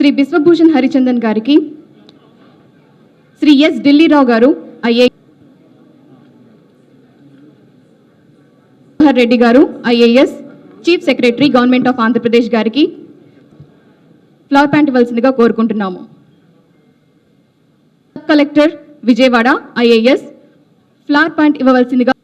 శ్రీ బిశ్వభూషణ్ హరిచందన్ గారికి, శ్రీ ఎస్ ఢిల్లీరావు గారు ఐఏఎస్, రెడ్డి గారు IAS, chief secretary government of Andhra Pradesh గారికి ఫ్లవర్ ప్యాంట్ ఇవ్వాల్సిందిగా కోరుకుంటున్నాము. కలెక్టర్ విజయవాడ ఐఏఎస్ ఫ్లవర్ ప్యాంట్ ఇవ్వవలసిందిగా.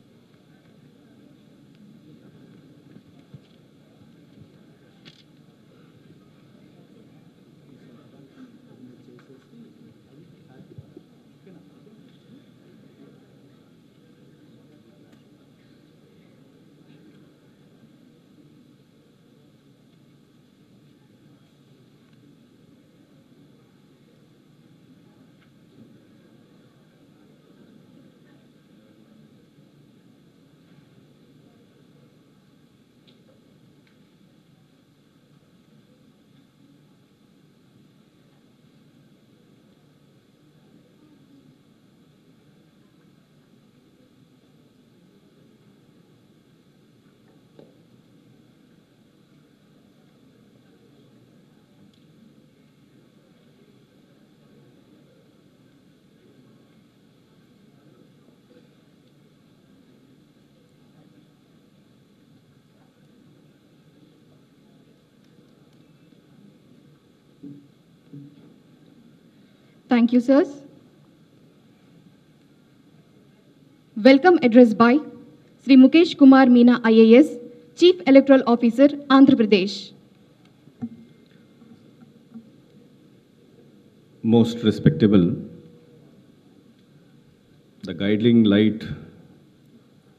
Thank you, sirs. Welcome address by Sri Mukesh Kumar Meena IAS, Chief Electoral Officer, Andhra Pradesh. Most respectable, the guiding light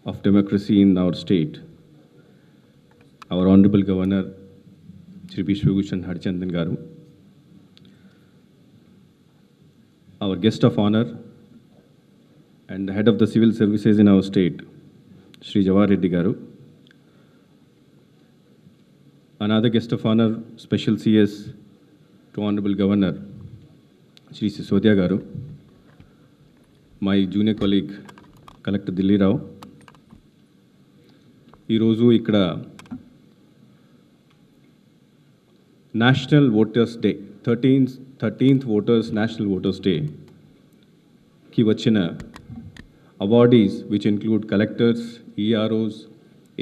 of democracy in our state, our Honorable Governor, Sri Vijayawada Harichandan Garu, our guest of honor and the head of the civil services in our state, Sri Jawar Reddy Garu, another guest of honor, special CS to Honorable Governor, Sri Sisodiya Garu, my junior colleague, Collector Dilli Rao, ఈరోజు ఇక్కడ national voters day 13th voters national voters day కి వచ్చిన awardees which include collectors, EROs,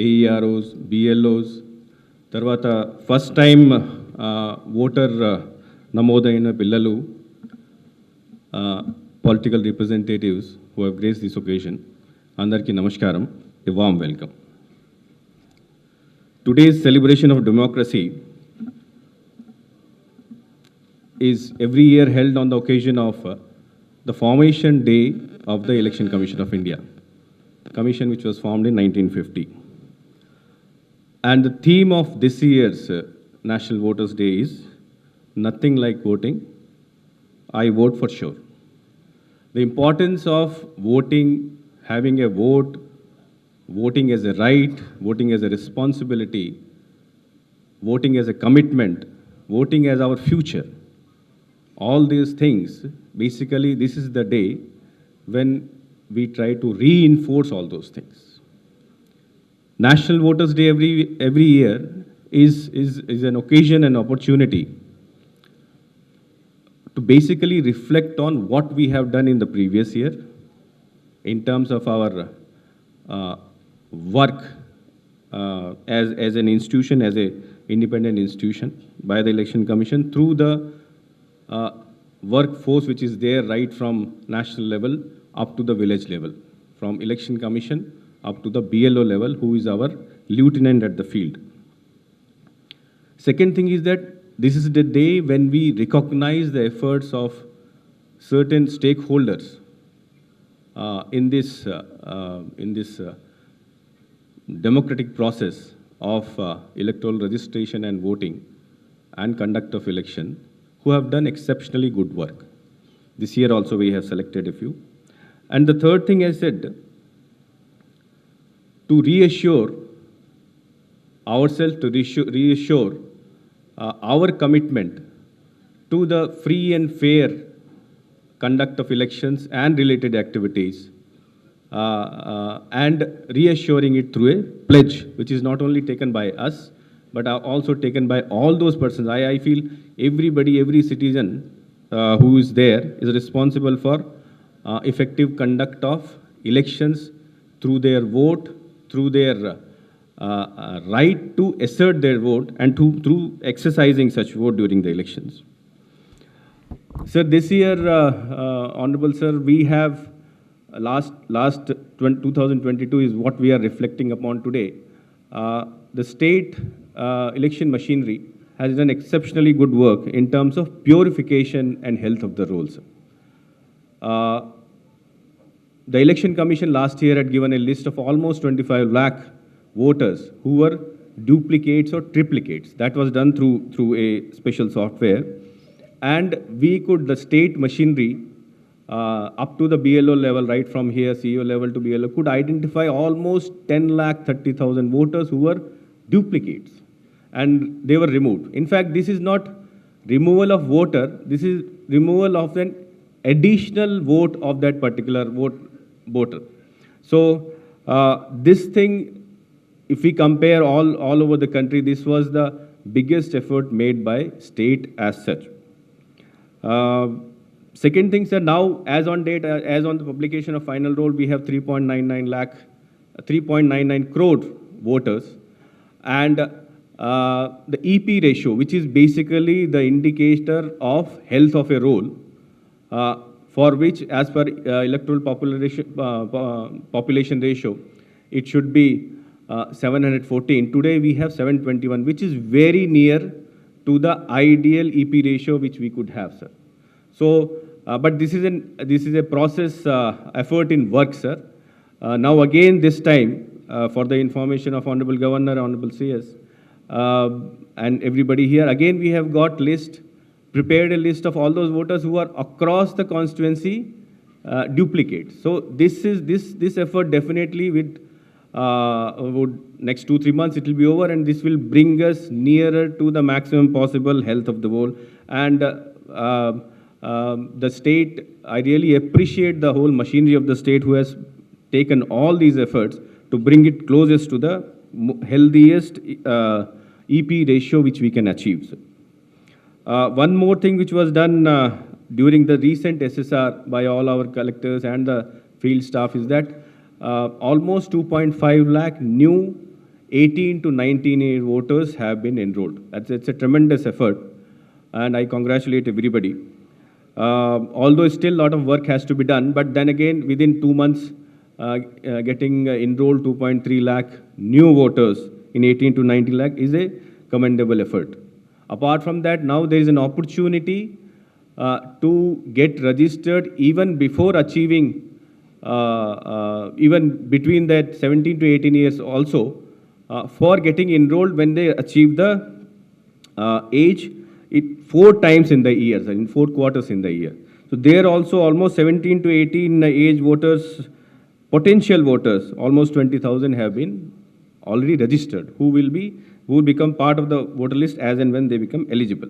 AEROs, BLOs, తర్వాత first time voter నమోదైన పిల్లలు, political representatives who have graced this occasion, అందరికీ నమస్కారం, a warm welcome. Today's celebration of democracy is every year held on the occasion of the formation day of the Election Commission of India, commission which was formed in 1950. And the theme of this year's National Voters Day is nothing like voting, I vote for sure. The importance of voting, having a vote, voting as a right, voting as a responsibility, voting as a commitment, voting as our future. All these things, basically this is the day when we try to reinforce all those things. National Voters Day every year is an occasion and opportunity to basically reflect on what we have done in the previous year in terms of our work as an institution, as a independent institution by the Election Commission, through the workforce which is there right from national level up to the village level, from Election Commission up to the BLO level, who is our lieutenant at the field. Second thing is that this is the day when we recognize the efforts of certain stakeholders in this democratic process of electoral registration and voting and conduct of election, who have done exceptionally good work. This year also we have selected a few. And the third thing I said, to reassure ourselves, to reassure our commitment to the free and fair conduct of elections and related activities, and reassuring it through a pledge which is not only taken by us but are also taken by all those persons. I feel everybody, every citizen who is there is responsible for effective conduct of elections through their vote, through their right to assert their vote, and through exercising such vote during the elections. Sir, this year, Honorable Sir, we have last 2022 is what we are reflecting upon today. The state election machinery has done exceptionally good work in terms of purification and health of the rolls. The Election Commission last year had given a list of almost 25 lakh voters who were duplicates or triplicates. That was done through a special software. And we could, the state machinery, up to the BLO level, right from here, CEO level to BLO, could identify almost 10 lakh 30,000 voters who were duplicates. And they were removed. In fact, this is not removal of voter, this is removal of an additional vote of that particular voter. So this thing, if we compare all over the country, this was the biggest effort made by state as such. Second thing, sir, now as on date, as on the publication of final roll, we have 3.99 crore voters. And the EP ratio, which is basically the indicator of health of a roll, for which as per electoral population ratio, it should be 714. Today we have 721, which is very near to the ideal EP ratio which we could have, sir. So, but this is a process effort in work, sir. Now again this time, for the information of Honorable Governor, Honorable CS, and everybody here, again we have got prepared a list of all those voters who are across the constituency duplicates. So this effort definitely would next 2-3 months it will be over, and this will bring us nearer to the maximum possible health of the whole. And the state, I really appreciate the whole machinery of the state who has taken all these efforts to bring it closest to the healthiest EP ratio which we can achieve. One more thing which was done during the recent SSR by all our collectors and the field staff is that almost 2.5 lakh new 18 to 19-year voters have been enrolled. It's a tremendous effort, and I congratulate everybody. Although still a lot of work has to be done, but then again, within 2 months, getting enrolled 2.3 lakh new voters in 18 to 19 lakh is a commendable effort. Apart from that, now there is an opportunity to get registered even before achieving, even between that 17 to 18 years also, for getting enrolled when they achieve the age 4 times in the year, in 4 quarters in the year. So there also almost 17 to 18 age voters, potential voters, almost 20,000 have been already registered, who will become part of the voter list as and when they become eligible.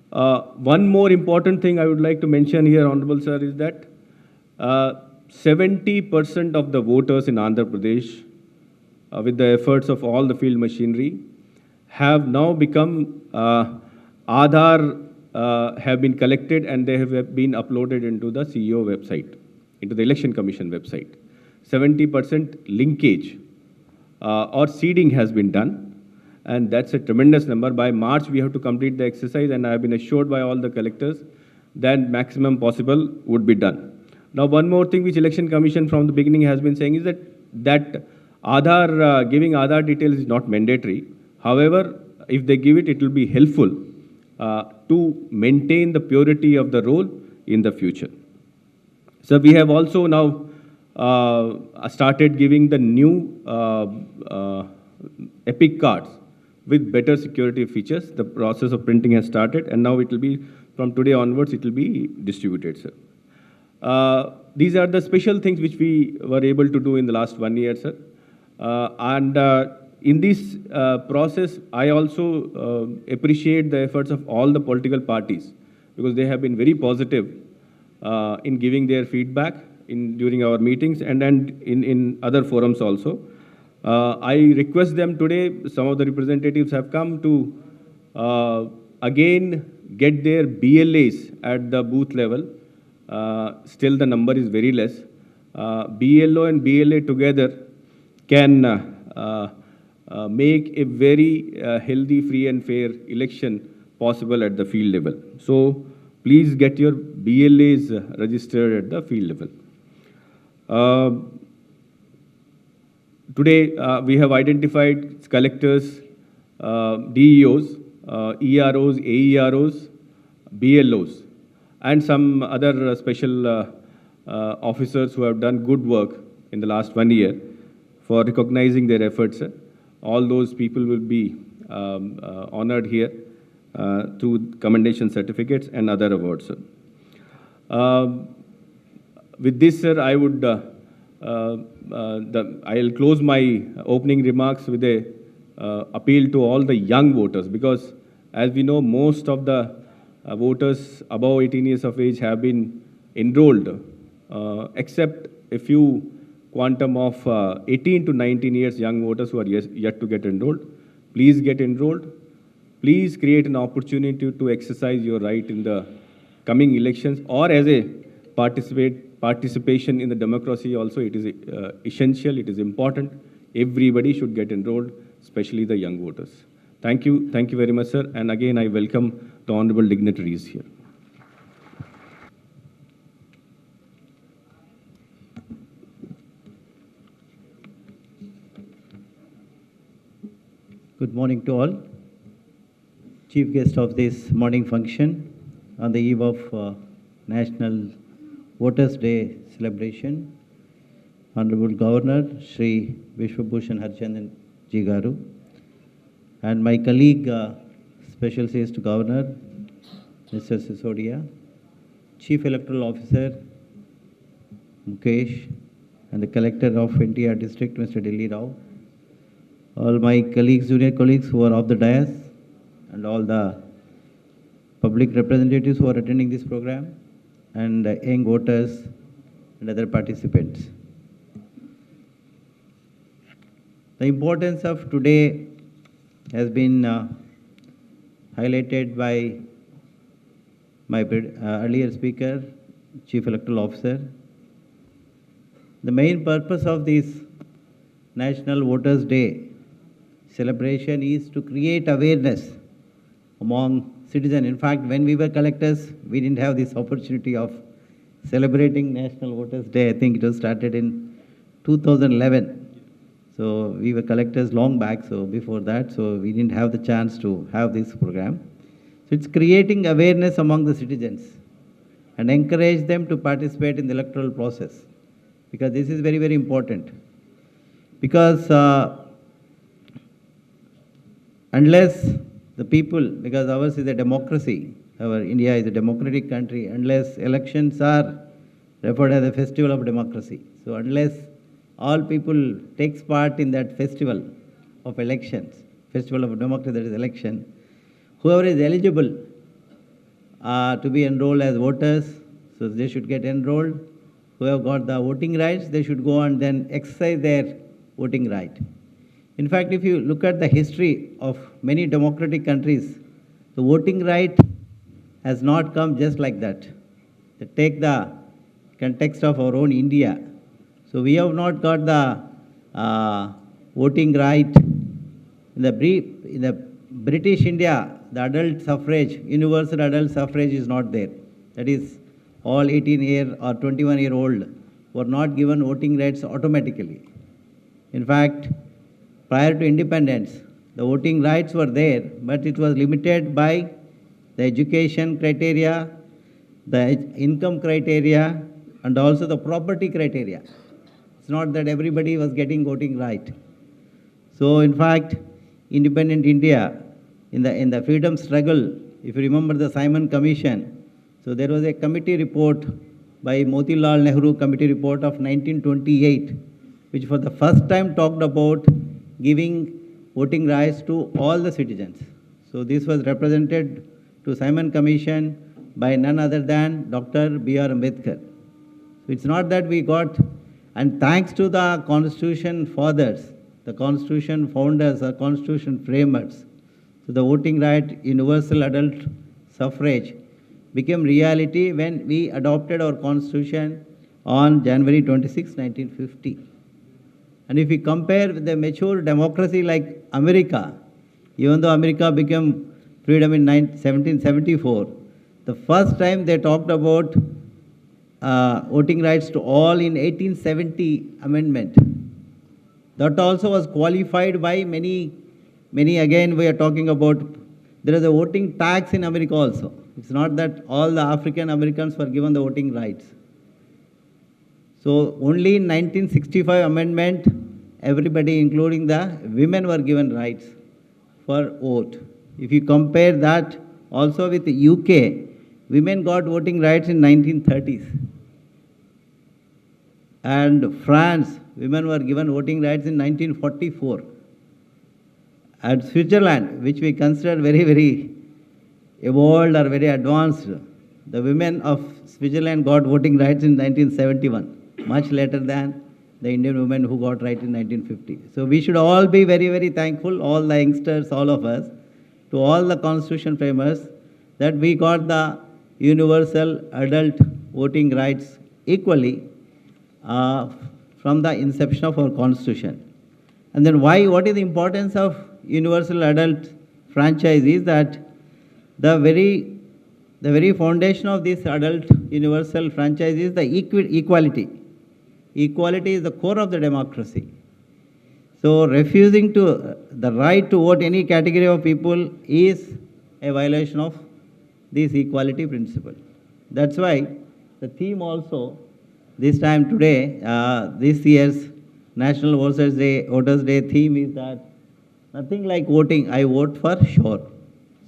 One more important thing I would like to mention here, Honorable Sir, is that 70% of the voters in Andhra Pradesh, with the efforts of all the field machinery, have now become Aadhaar have been collected, and they have been uploaded into the CEO website, into the Election Commission website. 70% linkage or seeding has been done, and that's a tremendous number. By March, we have to complete the exercise, and I have been assured by all the collectors that maximum possible would be done. Now, one more thing which Election Commission from the beginning has been saying is that Aadhaar, giving Aadhaar details is not mandatory. However, if they give it, it will be helpful to maintain the purity of the roll in the future. So we have also now started giving the new EPIC cards with better security features. The process of printing has started, and now it will be, from today onwards, it will be distributed, sir. These are the special things which we were able to do in the last 1 year, sir. In this process, I also appreciate the efforts of all the political parties, because they have been very positive in giving their feedback during our meetings and in other forums also. I request them today, some of the representatives have come to again get their BLAs at the booth level. Still the number is very less. BLO and BLA together can make a very healthy, free and fair election possible at the field level. So please get your BLAs registered at the field level. Today, we have identified collectors, DEOs, EROs, AEROs, BLOs, and some other special officers who have done good work in the last 1 year for recognizing their efforts. All those people will be honored here through commendation certificates and other awards. With this, sir, I would I'll close my opening remarks with a appeal to all the young voters, because as we know, most of the voters above 18 years of age have been enrolled, except a few quantum of 18 to 19 years young voters who are yet to get enrolled. Please get enrolled. Please create an opportunity to exercise your right in the coming elections, or as a participation in the democracy also. It is essential, it is important. Everybody should get enrolled, especially the young voters. Thank you very much, sir. And again, I welcome the honorable dignitaries here. Good morning to all. Chief guest of this morning function on the eve of National Voters' Day celebration, Honorable Governor Shri Vishwabhushan Harichandan Ji Garu, and my colleague, Special Assistant Governor, Mr. Sisodia, Chief Electoral Officer, Mukesh, and the Collector of I&PR District, Mr. Delhi Rao, all my colleagues, junior colleagues who are off the dais, and all the public representatives who are attending this program, and young voters and other participants. The importance of today has been highlighted by my earlier speaker, Chief Electoral Officer. The main purpose of this National Voters' Day celebration is to create awareness among citizens. In fact, when we were collectors, we didn't have this opportunity of celebrating National Voters' Day. I think it was started in 2011. So we were collectors long back, so before that, so we didn't have the chance to have this program. So it's creating awareness among the citizens and encourage them to participate in the electoral process, because this is very, very important. Because unless the people, because ours is a democracy, our India is a democratic country, unless elections are referred as a festival of democracy. So unless all people takes part in that festival of elections, festival of democracy, that is election, whoever is eligible to be enrolled as voters, so they should get enrolled. Who have got the voting rights, they should go and then exercise their voting right. In fact, if you look at the history of many democratic countries, the voting right has not come just like that. Take the context of our own India. So we have not got the voting right. In the British India, the adult suffrage, universal adult suffrage is not there. That is, all 18-year or 21-year-old were not given voting rights automatically. In fact, prior to independence, the voting rights were there, but it was limited by the education criteria, the income criteria, and also the property criteria. It's not that everybody was getting voting right. So, in fact, independent India, in the freedom struggle, if you remember the Simon Commission, so there was a committee report by Motilal Nehru Committee Report of 1928, which for the first time talked about giving voting rights to all the citizens. So this was represented to Simon Commission by none other than Dr. B.R. Ambedkar. So it's not that we got, and thanks to the Constitution fathers, the constitution founders or constitution framers. So the voting right, universal adult suffrage became reality when we adopted our constitution on January 26, 1950. And if we compare with the mature democracy like America, even though America became freedom in 1774, the first time they talked about voting rights to all in 1870 amendment. That also was qualified by many, again we are talking about, there is a voting tax in America also. It's not that all the African Americans were given the voting rights. So only in 1965 amendment, everybody including the women were given rights for vote. If you compare that also with the UK, women got voting rights in 1930s. And France, women were given voting rights in 1944. And Switzerland, which we consider very, very evolved or very advanced, the women of Switzerland got voting rights in 1971, much later than the Indian women who got right in 1950. So we should all be very, very thankful, all the youngsters, all of us, to all the constitution framers, that we got the universal adult voting rights equally from the inception of our constitution. And then what is the importance of universal adult franchise is that the very foundation of this adult universal franchise is the equality. Equality is the core of the democracy. So refusing to the right to vote any category of people is a violation of this equality principle. That's why the theme also this time today, this year's National Voters Day theme is that nothing like voting, I vote for sure.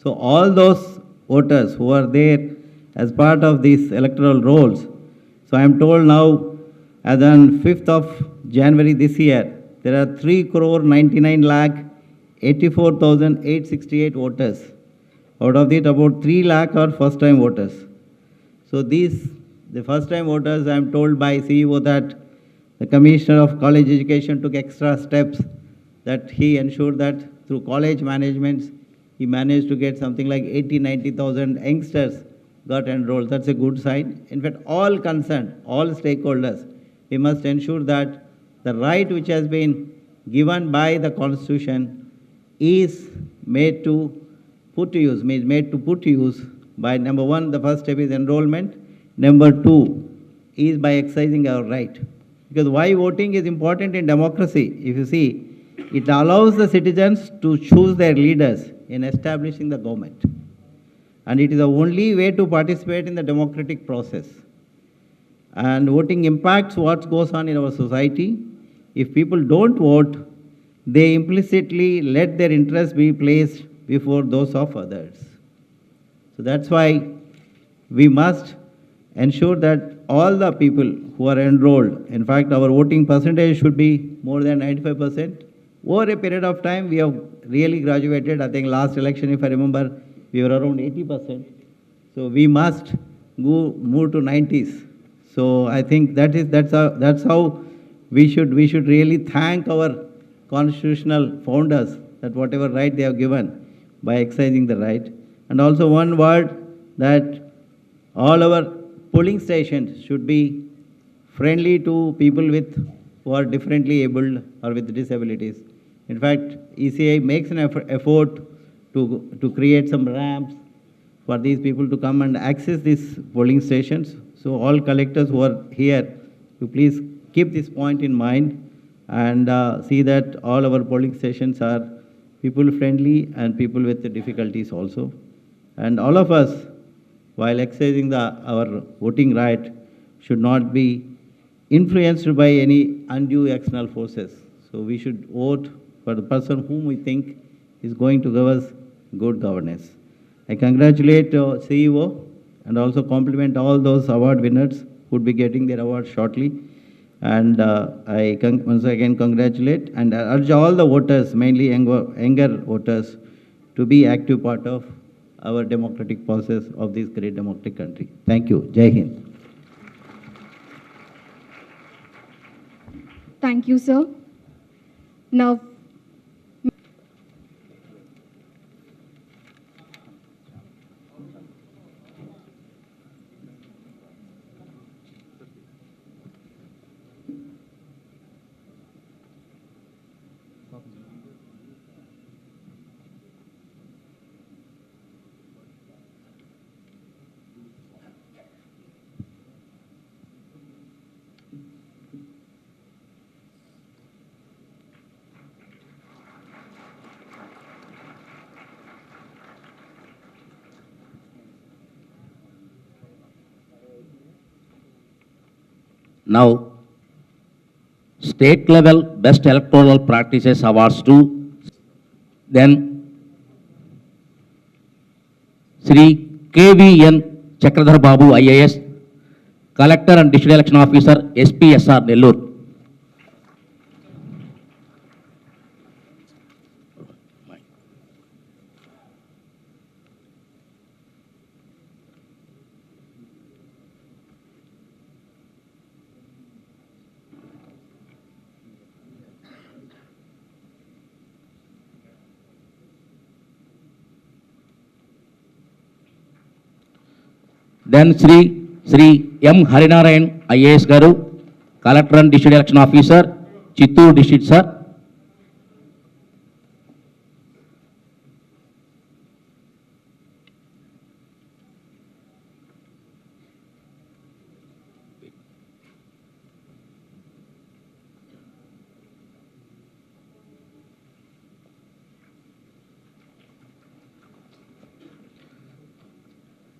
So all those voters who are there as part of these electoral rolls, so I am told now as on 5th of January this year, there are 3,99,84,868 voters. Out of it, about 3 lakh are first-time voters. So the first-time voters, I am told by CEO that the Commissioner of College Education took extra steps, that he ensured that through college managements, he managed to get something like 80,000-90,000 youngsters got enrolled. That's a good sign. In fact, all concerned, all stakeholders, we must ensure that the right which has been given by the Constitution is made to put to use by number one, the first step is enrollment. Number two is by exercising our right. Because why voting is important in democracy, if you see, it allows the citizens to choose their leaders in establishing the government. And it is the only way to participate in the democratic process. And voting impacts what goes on in our society. If people don't vote, they implicitly let their interests be placed before those of others. So that's why we must ensure that all the people who are enrolled, in fact, our voting percentage should be more than 95%. Over a period of time, we have really graduated. I think last election, if I remember, we were around 80%. So we must move to 90s. So I think that's how we should really thank our constitutional founders that whatever right they have given by exercising the right. And also one word that all our polling stations should be friendly to people who are differently abled or with disabilities. In fact, ECI makes an effort to create some ramps for these people to come and access these polling stations. So all collectors who are here, you please keep this point in mind and see that all our polling stations are people friendly and people with the difficulties also. And all of us, while exercising our voting right, should not be influenced by any undue external forces. So we should vote for the person whom we think is going to give us good governance. I congratulate CEO and also compliment all those award winners who would be getting their award shortly. And I once again congratulate and urge all the voters, mainly younger voters, to be active part of our democratic process of this great democratic country. Thank you. Jai Hind. Thank you, sir. Now, Now, state level best electoral practices awards to then Sri KVN Chakradhar Babu IAS, Collector and District Election Officer SPSR Nellore. Then Sri M. Harinarayan IAS Garu, Collector and District Election Officer, Chittoor District, sir.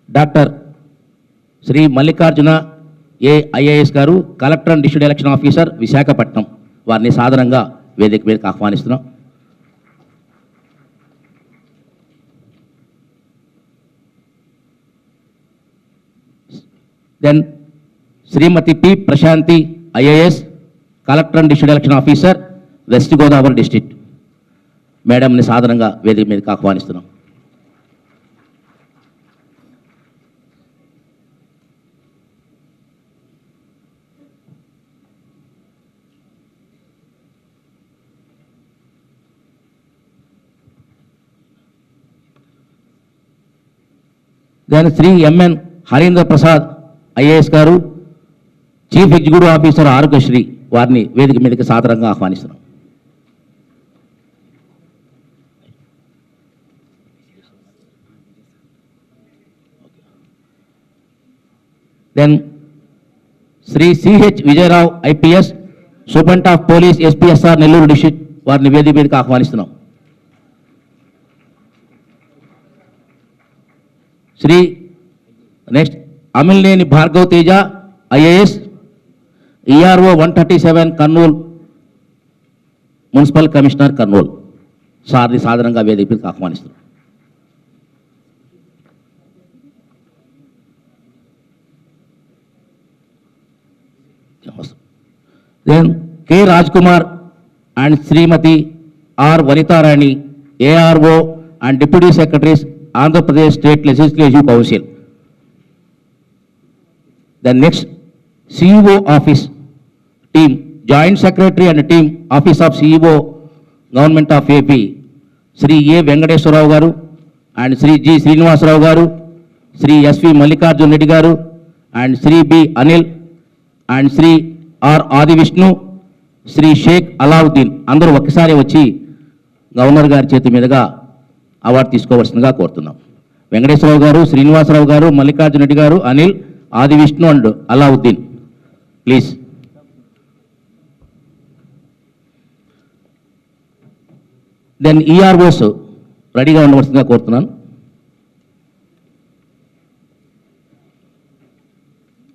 Dr. Sri Mallikarjuna A. IAS garu collector and district election officer Visakhapatnam వారిని సాధారణంగా వేదిక మీదకి ఆహ్వానిస్తున్నాం. Then Shrimati P Prashanti IAS collector and district election officer west Godavari district మేడంని సాధారణంగా వేదిక మీదకి ఆహ్వానిస్తున్నాం. Then Shri MN Harindra Prasad IAS garu chief executive officer Aarogyasri వారిని వేదిక మీదకి సాదరంగా ఆహ్వానిస్తున్నాం. Then Shri CH Vijayarao IPS superintendent of police SPSR Nellore district వారిని వేదిక మీదకి ఆహ్వానిస్తున్నాం. Shri next Amilneni Bhargav Teja IAS ERO 137 Kurnool municipal commissioner Kurnool సార్ని సాధారణంగా వేదికకి ఆహ్వానిస్తున్నాం. Then K Raj Kumar and Shrimati R Vanitharani ARO and deputy secretaries Andhra Pradesh state legislative council. The next CEO office team, Joint Secretary and team, Office of CEO, Government of AP, Sri A. Venkateswarrao Garu and Sri G. Srinivasarao Garu, Sri S.V. Mallikarjuna Reddy Garu and Sri B. Anil and Sri R. Adi Vishnu, Sri Sheikh Alauddin అందరూ ఒక్కసారి వచ్చి governor గారి చేతి మీదుగా award తీసుకోవాల్సిందిగా కోరుతున్నాం. వెంకటేశ్వరరావు గారు, శ్రీనివాసరావు గారు, మల్లికార్జున రెడ్డి గారు, Anil, Adi Vishnu and Alauddin please. Then EROs రెడీగా ఉండవలసిందిగా కోరుతున్నాను.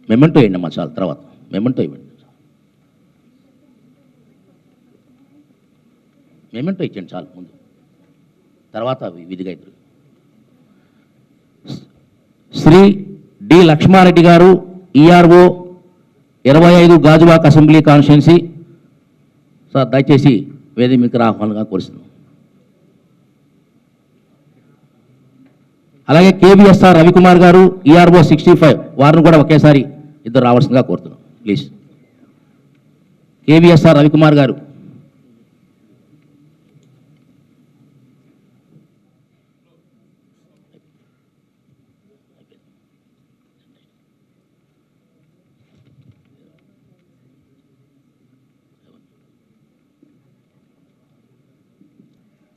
మెమెంటో వేయండి అమ్మా, చాలు తర్వాత మెమెంటో ఇవ్వండి. మెమెంటో ఇచ్చండి చాలు ముందు, తర్వాత విధిగా ఇద్దరు. శ్రీ డి లక్ష్మారెడ్డి గారు ERO 25 Gajuwaka assembly constituency sir దయచేసి వేదిక మీకు ఆహ్వానంగా కోరుస్తున్నాం. అలాగే కేబిఎస్ఆర్ రవికుమార్ గారు ఈఆర్ఓ 65 వారిని కూడా ఒకేసారి ఇద్దరు రావాల్సిందిగా కోరుతున్నాం please. KBSR Ravikumar garu.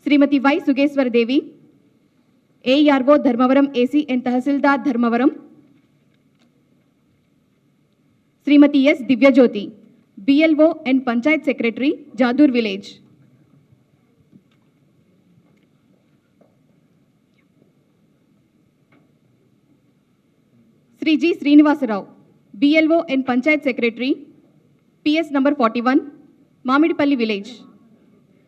Shrimati Y Sugeshwara Devi ARO Dharmavaram AC and tahsildar Dharmavaram. Shrimati S Divyajyothi BLO and panchayat secretary Jadur village. Shri G Srinivasarao BLO and panchayat secretary PS number 41, Mamidipalli village.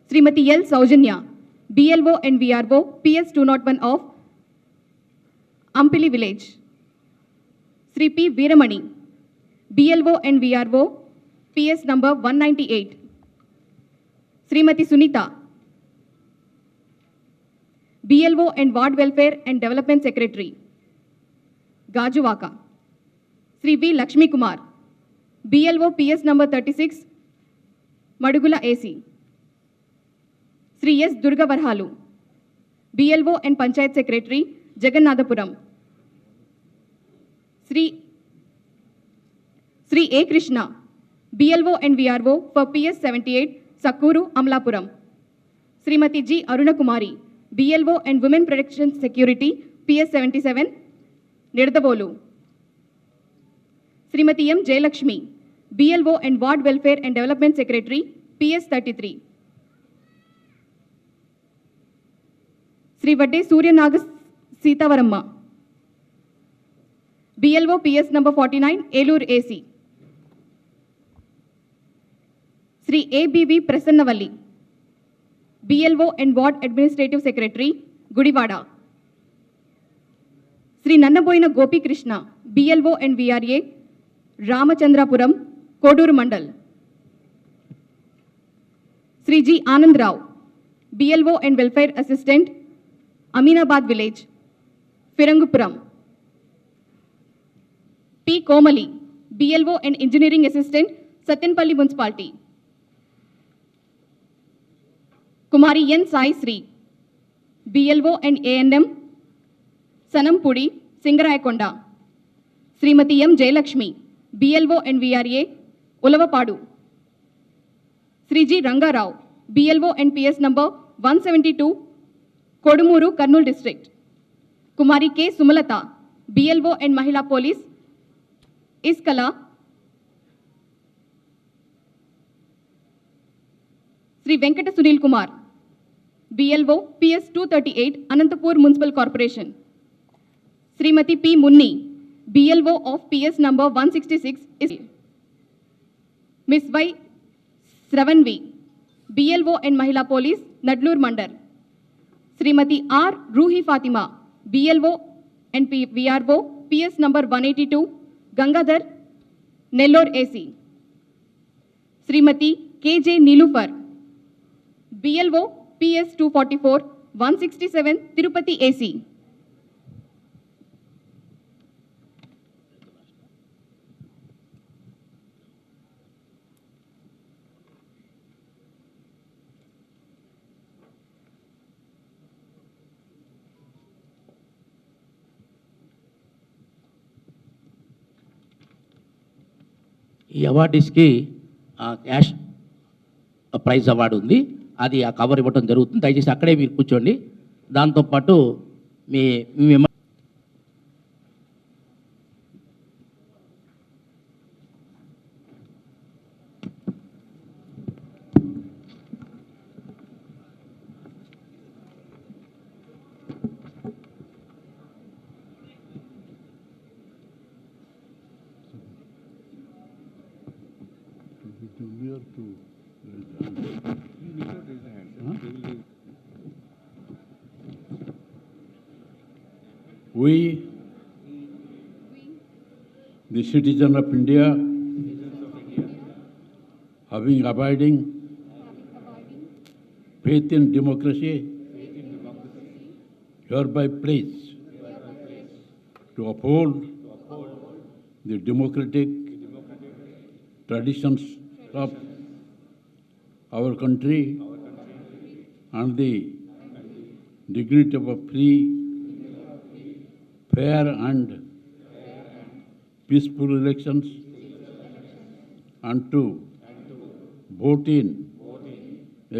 Srimati L. Saujanya, BLO and VRO, PS 201 of Ampili village. Sri P. Veeramani, BLO and VRO, PS number 198. Srimati Sunita, BLO and Ward Welfare and Development Secretary, Gajuvaka. Sri V. Lakshmi Kumar, BLO PS number 36, Madugula AC. Sri S. Durga Varhalu, BLO and Panchayat Secretary, Jagannathapuram. Sri A. Krishna, BLO and VRO for PS 78, Sakuru, Amlapuram. Srimati G. Aruna Kumari, BLO and Women Protection Security, PS 77, Nidavolu. Srimati M. Jayalakshmi, BLO and Ward Welfare and Development Secretary, PS 33. Sri Vadde Suryanaga Sitavaramma, BLO PS number 49, Elur AC. Sri ABV Prasannavalli, BLO and Ward Administrative Secretary, Gudivada. Sri Nannaboyina Gopi Krishna, BLO and VRA, Ramachandrapuram, Koduru Mandal. Sri G. Anand Rao, BLO and Welfare Assistant, Aminabad Village, Firangupuram. P. Komali, BLO and Engineering Assistant, Satyanpalli Municipality. Kumari N. Sai Sri, BLO and A&M, Sanampudi, Singarayakonda. Srimati M. Jayalakshmi, BLO and VRA, Ulavapadu. Sri G. Rangarao, BLO and PS number 172, Kodumuru, Kurnool District. Kumari K. Sumalata, BLO and Mahila Police, Iskala. Sri Venkata Sunil Kumar, BLO PS 238, Anantapur Municipal Corporation. Srimati P. Munni, BLO of PS number 166 is Miss Y. Sravanvi, BLO and Mahila Police, Nadlur Mandal. Srimati R. Ruhi Fatima, BLO and VRO, PS number 182, Gangadhar, Nellore AC. Srimati KJ Nilufar, BLO PS 244, 167, Tirupati AC. ఈ అవార్డీస్కి cash prize award ఉంది, అది ఆ cover ఇవ్వడం జరుగుతుంది. దయచేసి అక్కడే మీరు కూర్చోండి. దాంతోపాటు మీ We, the citizens of India, having abiding faith in democracy, hereby pledge to uphold the democratic traditions of our country and the dignity of a free, fair and peaceful elections, and to vote in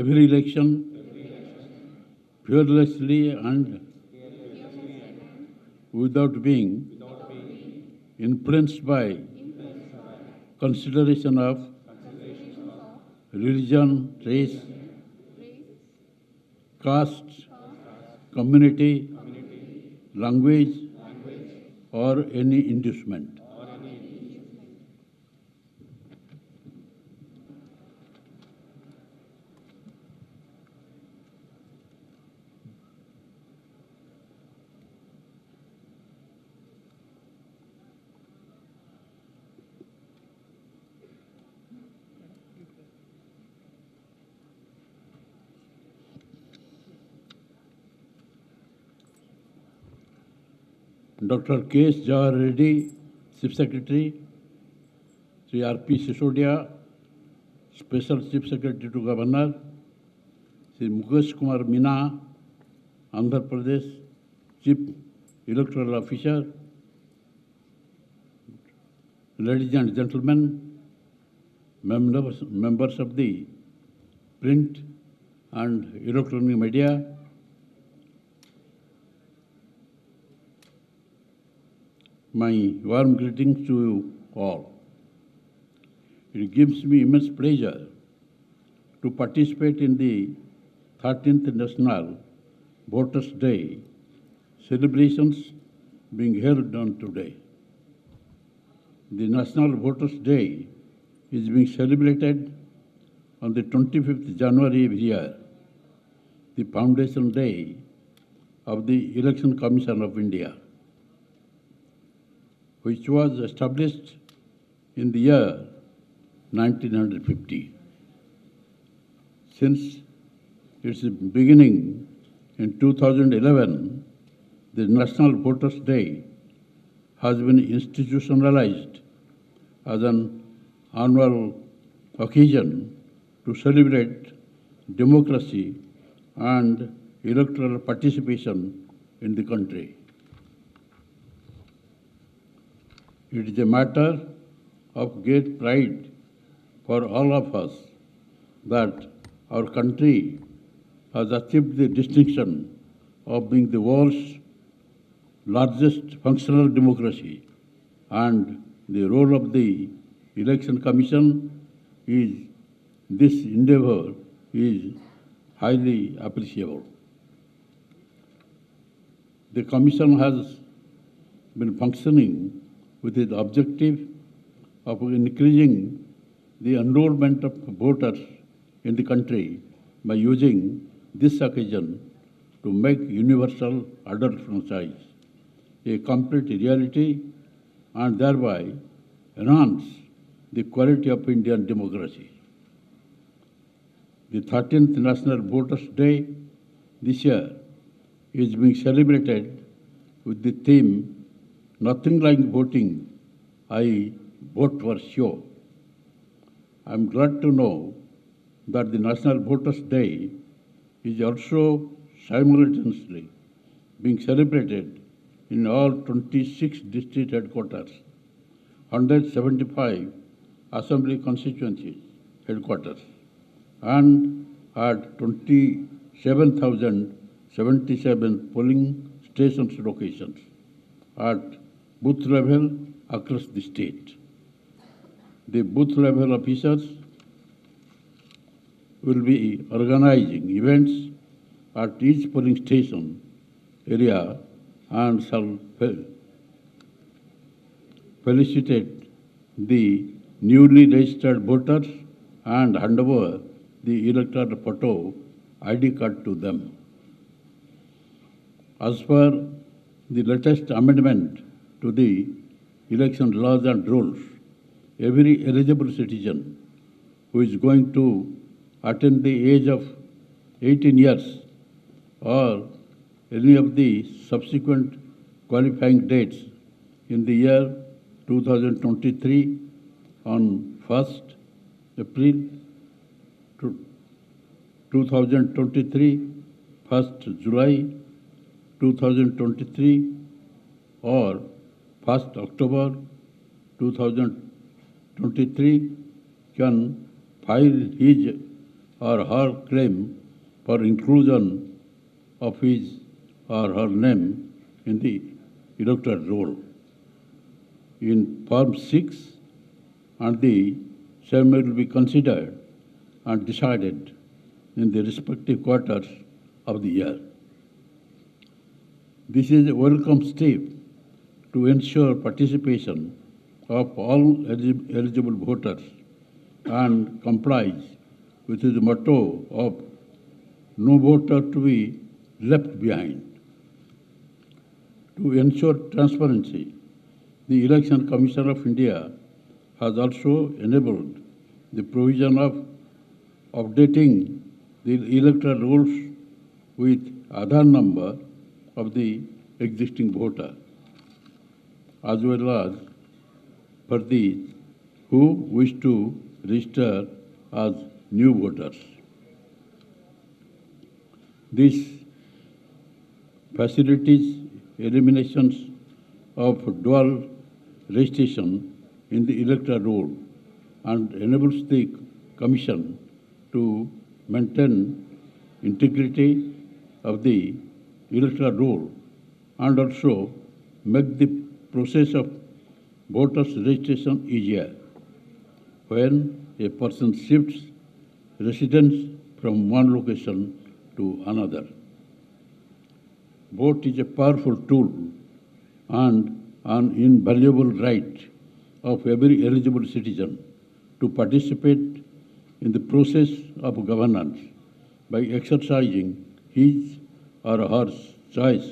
every election fearlessly and without being influenced by consideration of religion, race, caste, community, language, or any inducement. Dr. K. S. Jawahar Reddy, Chief Secretary, Sri R.P. Sisodia, Special Chief Secretary to Governor, Sri Mukesh Kumar Meena, Andhra Pradesh, Chief Electoral Officer, ladies and gentlemen, members of the print and electronic media, my warm greetings to you all. It gives me immense pleasure to participate in the 13th National Voters' Day celebrations being held on today. The National Voters' Day is being celebrated on the 25th January every year, the foundation day of the Election Commission of India, which was established in the year 1950. Since its beginning in 2011, the National Voters' Day has been institutionalized as an annual occasion to celebrate democracy and electoral participation in the country. It is a matter of great pride for all of us that our country has achieved the distinction of being the world's largest functional democracy, and the role of the Election Commission is this endeavor is highly appreciable. The Commission has been functioning with the objective of increasing the enrollment of voters in the country by using this occasion to make universal adult franchise a complete reality and thereby enhance the quality of Indian democracy. The 13th National Voters' Day this year is being celebrated with the theme, "Nothing like voting, I vote for sure." I am glad to know that the National Voters' Day is also simultaneously being celebrated in all 26 district headquarters, 175 assembly constituencies headquarters, and at 27,077 polling stations locations at booth level across the state. The booth level officers will be organizing events at each polling station area and shall felicitate the newly registered voters and hand over the electoral photo ID card to them. As per the latest amendment to the election laws and rules, every eligible citizen who is going to attain the age of 18 years or any of the subsequent qualifying dates in the year 2023 on 1st April 2023, 1st July 2023 or 1st October 2023 can file his or her claim for inclusion of his or her name in the electoral roll in Form 6, and the same will be considered and decided in the respective quarters of the year. This is a welcome step to ensure participation of all eligible voters and complies with the motto of no voter to be left behind. To ensure transparency, the Election Commission of India has also enabled the provision of updating the electoral rolls with Aadhaar number of the existing voter. as well as for these who wish to register as new voters. This facilitates eliminations of dual registration in the electoral roll and enables the Commission to maintain integrity of the electoral roll and also make the process of voters registration easier. When a person shifts residence from one location to another. Vote is a powerful tool and an invaluable right of every eligible citizen to participate in the process of governance by exercising his or her choice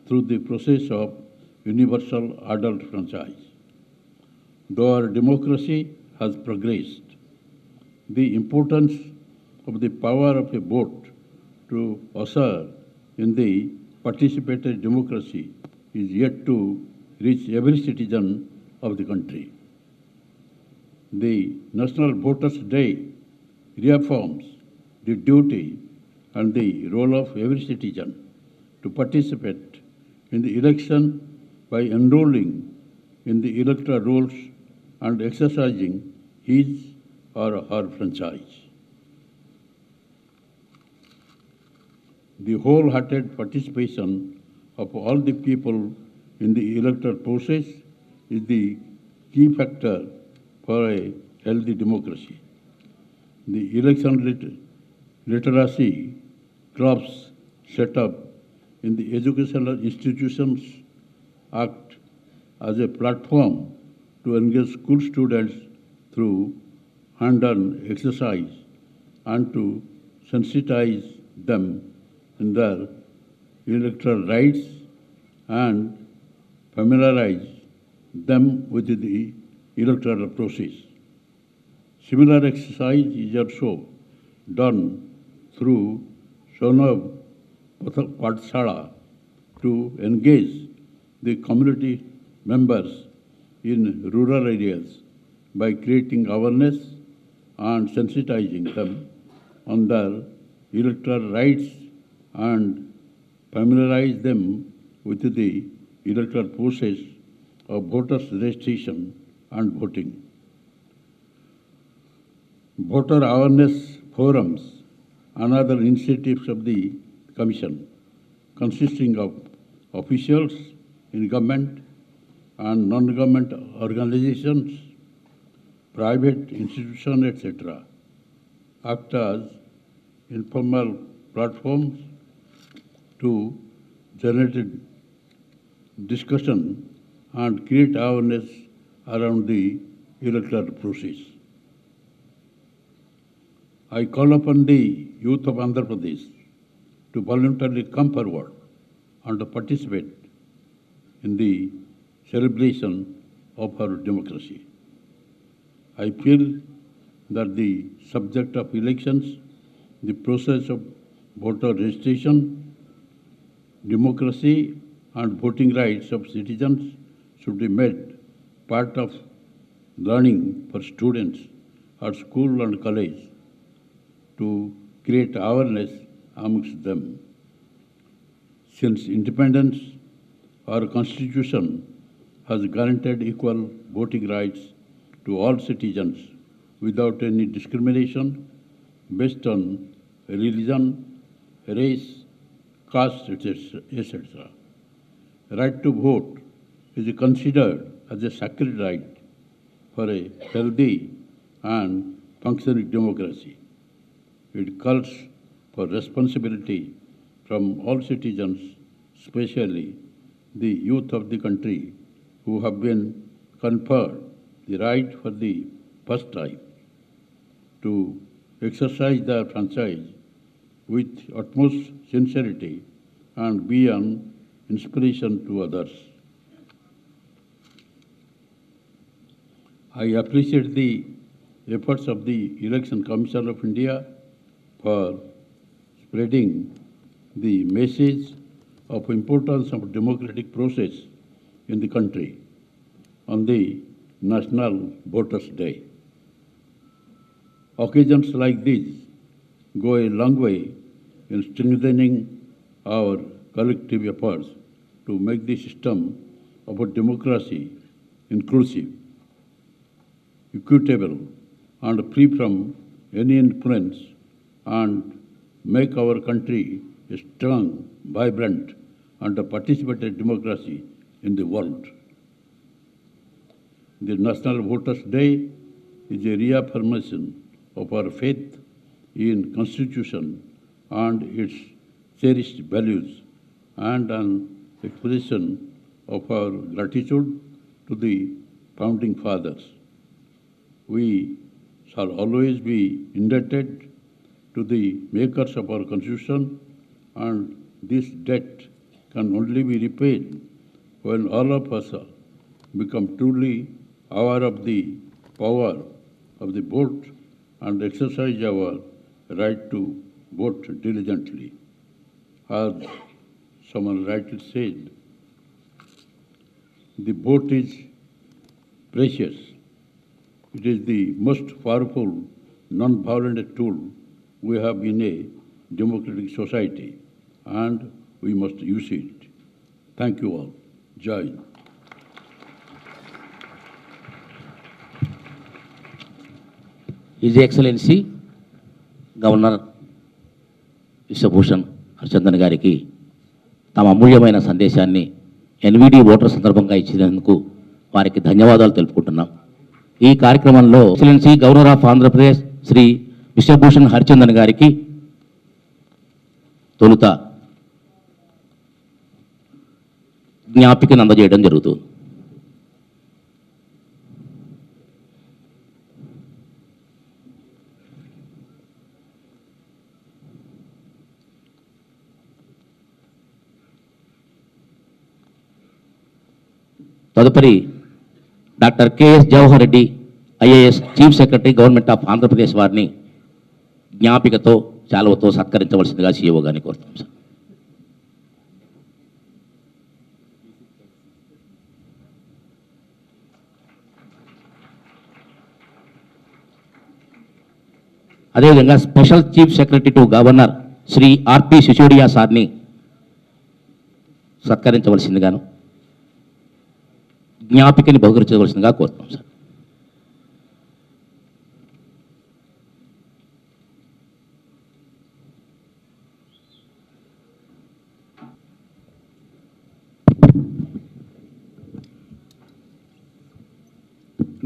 through the process of universal adult franchise. Though our democracy has progressed, the importance of the power of a vote to usher in the participatory democracy is yet to reach every citizen of the country. The National Voters' Day reaffirms the duty and the role of every citizen to participate in the election by enrolling in the electoral rolls and exercising his or her franchise. The wholehearted participation of all the people in the electoral process is the key factor for a healthy democracy. The election literacy clubs set up in the educational institutions act as a platform to engage school students through hand-on exercise and to sensitize them in their electoral rights and familiarize them with the electoral process. Similar exercise is also done through Sonab Pathshala to engage the community members in rural areas by creating awareness and sensitizing them on their electoral rights and familiarize them with the electoral process of voters' registration and voting. Voter awareness forums and other initiatives of the Commission, consisting of officials in government and non-government organizations, private institutions, etc., act as informal platforms to generate discussion and create awareness around the electoral process. I call upon the youth of Andhra Pradesh to voluntarily come forward and to participate in the celebration of our democracy. I feel that the subject of elections, the process of voter registration, democracy and voting rights of citizens should be made part of learning for students at school and college to create awareness amongst them. Since independence, our Constitution has guaranteed equal voting rights to all citizens without any discrimination based on religion, race, caste, etc. Right to vote is considered as a sacred right for a healthy and functioning democracy. It calls for responsibility from all citizens, especially the youth of the country who have been conferred the right for the first time to exercise their franchise with utmost sincerity and be an inspiration to others. I appreciate the efforts of the Election Commission of India for spreading the message of importance of democratic process in the country on the National Voters' Day. Occasions like these go a long way in strengthening our collective efforts to make the system of a democracy inclusive, equitable, and free from any influence, and make our country a strong, vibrant, and a participative democracy in the world. The National Voters' Day is a reaffirmation of our faith in Constitution and its cherished values, and an expression of our gratitude to the founding fathers. We shall always be indebted to the makers of our Constitution, and this debt can only be repaid when all of us become truly aware of the power of the vote and exercise our right to vote diligently. As someone rightly said, the vote is precious. It is the most powerful, non-violent tool we have in a democratic society, and we must use it. Thank you all. Jai Hind. His Excellency governor Vishwabhushan Harichandan గారికి తమ అమూల్యమైన సందేశాన్ని ఎన్విడి voter సందర్భంగా ఇచ్చినందుకు వారికి ధన్యవాదాలు తెలుపుకుంటున్నాం. ఈ కార్యక్రమంలో excellency governor of Andhra Pradesh Shri Vishwabhushan Harichandan గారికి తొలుత జ్ఞాపికను అందజేయడం జరుగుతుంది. తదుపరి doctor K S Jawahar Reddy IAS chief secretary government of Andhra Pradesh వారిని జ్ఞాపికతో శాలువతో సత్కరించవలసిందిగా సీఈఓ గారిని కోరుతాం సార్. అదేవిధంగా special chief secretary to governor Shri R P Sisodia సార్ని సత్కరించవలసిందిగాను జ్ఞాపికని బహుకరించవలసిందిగా కోరుతాం సార్.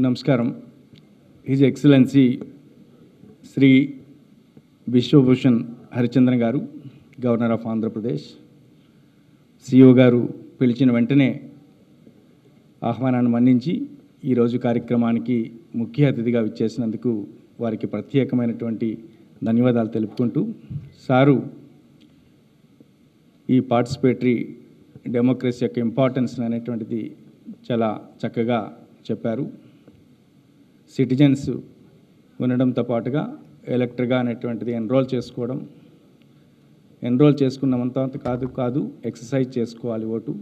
నమస్కారం. His excellency Shri Vishwabhushan Harichandan garu, governor of Andhra Pradesh, CEO గారు పిలిచిన వెంటనే ఆహ్వానాన్ని మన్నించి ఈరోజు కార్యక్రమానికి ముఖ్య అతిథిగా విచ్చేసినందుకు వారికి ప్రత్యేకమైనటువంటి ధన్యవాదాలు తెలుపుకుంటూ, సారు ఈ పార్టిసిపేటరీ డెమోక్రసీ యొక్క ఇంపార్టెన్స్ అనేటువంటిది చాలా చక్కగా చెప్పారు. సిటిజన్స్ ఉండడంతో పాటుగా ఎలక్టర్గా అనేటువంటిది ఎన్రోల్ చేసుకోవడం, ఎన్రోల్ చేసుకున్నంత కాదు ఎక్సర్సైజ్ చేసుకోవాలి ఓటు,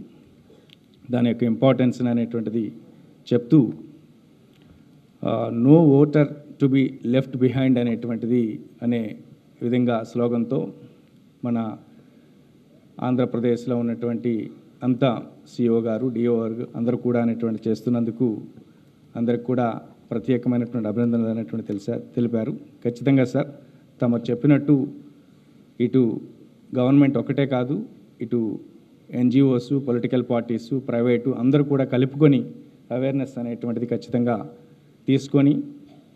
దాని యొక్క ఇంపార్టెన్స్ అనేటువంటిది చెప్తూ no voter to be left behind అనేటువంటిది అనే విధంగా స్లోగన్తో మన ఆంధ్రప్రదేశ్లో ఉన్నటువంటి అంతా సిఇఓ గారు, డిఓ గారు అందరూ కూడా అనేటువంటి చేస్తున్నందుకు అందరికి కూడా ప్రత్యేకమైనటువంటి అభినందనలు అనేటువంటి తెలిపారు. ఖచ్చితంగా సార్, తమరు చెప్పినట్టు ఇటు గవర్నమెంట్ ఒకటే కాదు, ఇటు ఎన్జిఓస్, పొలిటికల్ పార్టీస్, ప్రైవేటు అందరూ కూడా కలుపుకొని అవేర్నెస్ అనేటువంటిది ఖచ్చితంగా తీసుకొని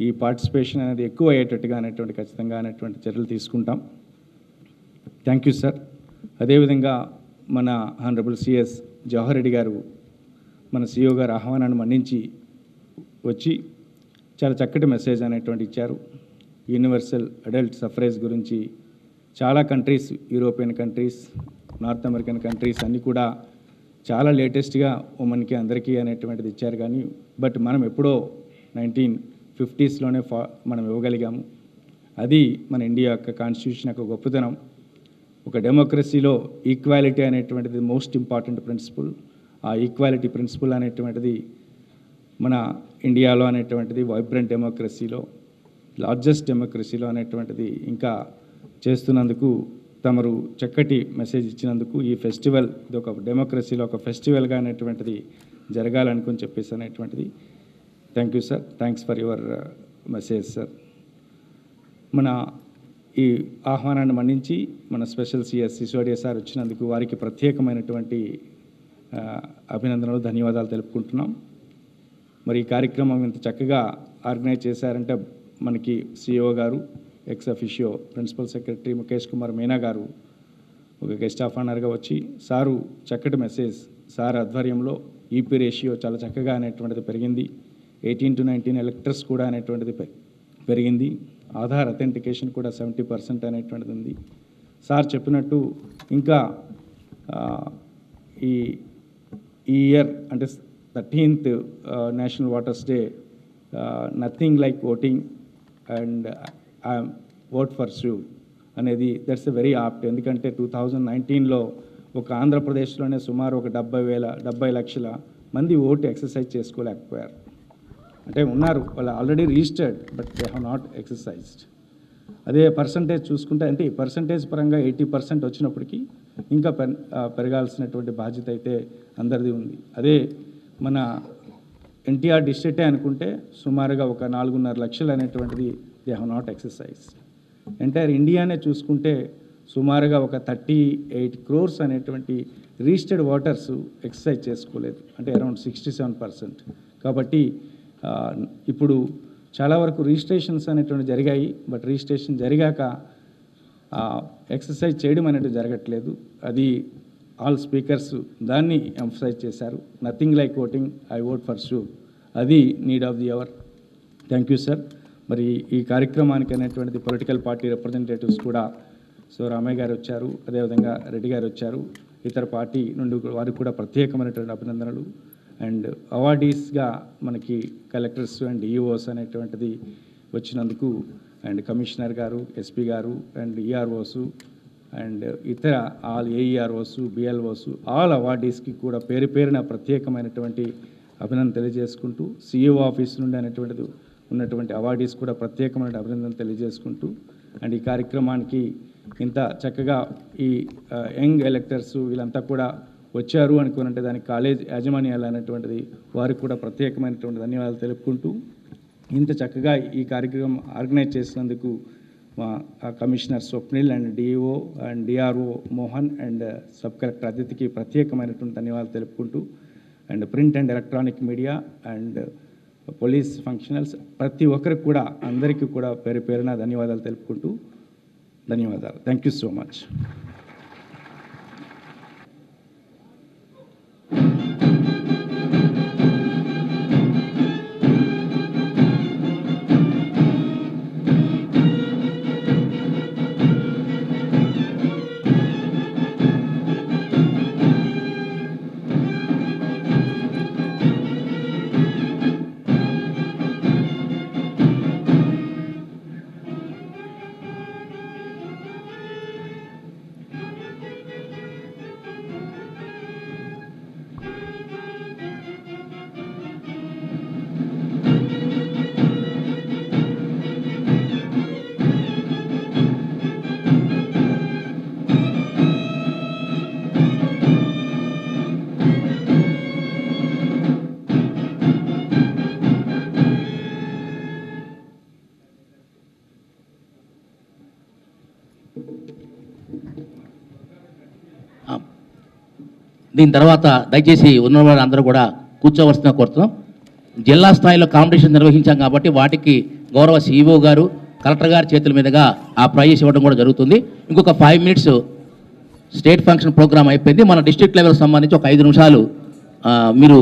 ఈ పార్టిసిపేషన్ అనేది ఎక్కువ అయ్యేటట్టుగా అనేటువంటి ఖచ్చితంగా అనేటువంటి చర్యలు తీసుకుంటాం. Thank you sir. అదేవిధంగా మన హానరబుల్ సిఎస్ జవహర్ రెడ్డి గారు మన సిఇఓ గారు ఆహ్వానాన్ని మన్నించి వచ్చి చాలా చక్కటి మెసేజ్ అనేటువంటి ఇచ్చారు. యూనివర్సల్ అడల్ట్ సఫరేజ్ గురించి చాలా countries, European countries, north American countries అన్నీ కూడా చాలా లేటెస్ట్గా ఉమెన్కి అందరికీ అనేటువంటిది ఇచ్చారు. కానీ బట్ మనం ఎప్పుడో 1950స్లోనే మనం ఇవ్వగలిగాము. అది మన ఇండియా యొక్క కాన్స్టిట్యూషన్ యొక్క గొప్పతనం. ఒక డెమోక్రసీలో ఈక్వాలిటీ అనేటువంటిది మోస్ట్ ఇంపార్టెంట్ ప్రిన్సిపల్. ఆ ఈక్వాలిటీ ప్రిన్సిపల్ అనేటువంటిది మన ఇండియాలో అనేటువంటిది వైబ్రెంట్ డెమోక్రసీలో, లార్జెస్ట్ డెమోక్రసీలో అనేటువంటిది ఇంకా చేస్తున్నందుకు, తమరు చక్కటి మెసేజ్ ఇచ్చినందుకు, ఈ ఫెస్టివల్ ఇది ఒక డెమోక్రసీలో ఒక ఫెస్టివల్గా అనేటువంటిది జరగాలనుకుని చెప్పేసి అనేటువంటిది. Thank you sir, thanks for your message sir. మన ఈ ఆహ్వానాన్ని మన్నించి మన స్పెషల్ సిఎస్ సిసోడియా సార్ వచ్చినందుకు వారికి ప్రత్యేకమైనటువంటి అభినందనలు, ధన్యవాదాలు తెలుపుకుంటున్నాం. మరి ఈ కార్యక్రమం ఇంత చక్కగా ఆర్గనైజ్ చేశారంటే మనకి సిఇఓ గారు, ex officio principal secretary Mukesh Kumar Meena గారు ఒక గెస్ట్ ఆఫ్ ఆనర్గా వచ్చి, సారు చక్కటి మెసేజ్, సార్ ఆధ్వర్యంలో ఈపీ రేషియో చాలా చక్కగా అనేటువంటిది పెరిగింది, 18 to 19 ఎలక్టర్స్ కూడా అనేటువంటిది పెరిగింది, ఆధార్ అథెంటికేషన్ కూడా 70% అనేటువంటిది ఉంది. సార్ చెప్పినట్టు ఇంకా ఈ ఇయర్ అంటే 13th national waters day, nothing like voting and vote for sure అనేది దట్స్ ఎ వెరీ ఆప్ట్. ఎందుకంటే 2019లో ఒక ఆంధ్రప్రదేశ్లోనే సుమారు ఒక 70 లక్షల మంది ఓటు ఎక్సర్సైజ్ చేసుకోలేకపోయారు. అంటే ఉన్నారు, వాళ్ళు already registered, but they have not exercised. అదే పర్సంటేజ్ చూసుకుంటే, అంటే పర్సంటేజ్ పరంగా 80% వచ్చినప్పటికీ ఇంకా పెరగాల్సినటువంటి బాధ్యత అయితే అందరిది ఉంది. అదే మన ఎన్టీఆర్ డిస్ట్రిక్టే అనుకుంటే సుమారుగా ఒక 4.5 లక్షలు అనేటువంటిది they have not exercised. Entire ఇండియానే చూసుకుంటే సుమారుగా ఒక 38 crores అనేటువంటి రిజిస్టర్డ్ ఓటర్స్ ఎక్సర్సైజ్ చేసుకోలేదు, అంటే అరౌండ్ 67%. కాబట్టి ఇప్పుడు చాలా వరకు రిజిస్ట్రేషన్స్ అనేటువంటి జరిగాయి, బట్ రిజిస్ట్రేషన్ జరిగాక ఎక్సర్సైజ్ చేయడం అనేది జరగట్లేదు. అది ఆల్ స్పీకర్స్ దాన్ని ఎంఫసైజ్ చేశారు, nothing like voting, I vote for sure, అది need of the hour. Thank you sir. మరి ఈ కార్యక్రమానికి అనేటువంటిది పొలిటికల్ పార్టీ రిప్రజెంటేటివ్స్ కూడా, సో రామయ్య గారు వచ్చారు, అదేవిధంగా రెడ్డి గారు వచ్చారు, ఇతర పార్టీ నుండి వారికి కూడా ప్రత్యేకమైనటువంటి అభినందనలు. అండ్ అవార్డీస్గా మనకి కలెక్టర్స్ అండ్ ఈఓస్ అనేటువంటిది వచ్చినందుకు, అండ్ కమిషనర్ గారు, ఎస్పీ గారు, అండ్ ఈఆర్ఓస్ అండ్ ఇతర ఆల్ ఏఈఆర్ఓస్, బిఎల్ఓస్, ఆల్ అవార్డీస్కి కూడా పేరు పేరున ప్రత్యేకమైనటువంటి అభినందన తెలియజేసుకుంటూ, సిఇఓ ఆఫీస్ నుండి అనేటువంటిది ఉన్నటువంటి అవార్డీస్ కూడా ప్రత్యేకమైన అభినందన తెలియజేసుకుంటూ, అండ్ ఈ కార్యక్రమానికి ఇంత చక్కగా ఈ యంగ్ ఎలక్టర్స్ వీళ్ళంతా కూడా వచ్చారు అనుకున్నంటే దానికి కాలేజ్ యాజమాన్యాలు అనేటువంటిది వారికి కూడా ప్రత్యేకమైనటువంటి ధన్యవాదాలు తెలుపుకుంటూ, ఇంత చక్కగా ఈ కార్యక్రమం ఆర్గనైజ్ చేసినందుకు మా commissioner Swapnil and DO and DRO Mohan and sub collector అతిథికి ప్రత్యేకమైనటువంటి ధన్యవాదాలు తెలుపుకుంటూ, and print and electronic media and police functionals ప్రతి ఒక్కరికి కూడా, అందరికీ కూడా పేరు పేరున ధన్యవాదాలు తెలుపుకుంటూ, ధన్యవాదాలు. Thank you so much. దీని తర్వాత దయచేసి ఉన్నవారు అందరూ కూడా కూర్చోవలసిన కోరుతున్నాం. జిల్లా స్థాయిలో కాంపిటీషన్ నిర్వహించాం కాబట్టి వాటికి గౌరవ సిఇఓ గారు, కలెక్టర్ గారి చేతుల మీదుగా ఆ ప్రైజెస్ ఇవ్వడం కూడా జరుగుతుంది. ఇంకొక 5 minutes స్టేట్ ఫంక్షన్ ప్రోగ్రామ్ అయిపోయింది. మన డిస్ట్రిక్ట్ లెవెల్ సంబంధించి ఒక 5 నిమిషాలు మీరు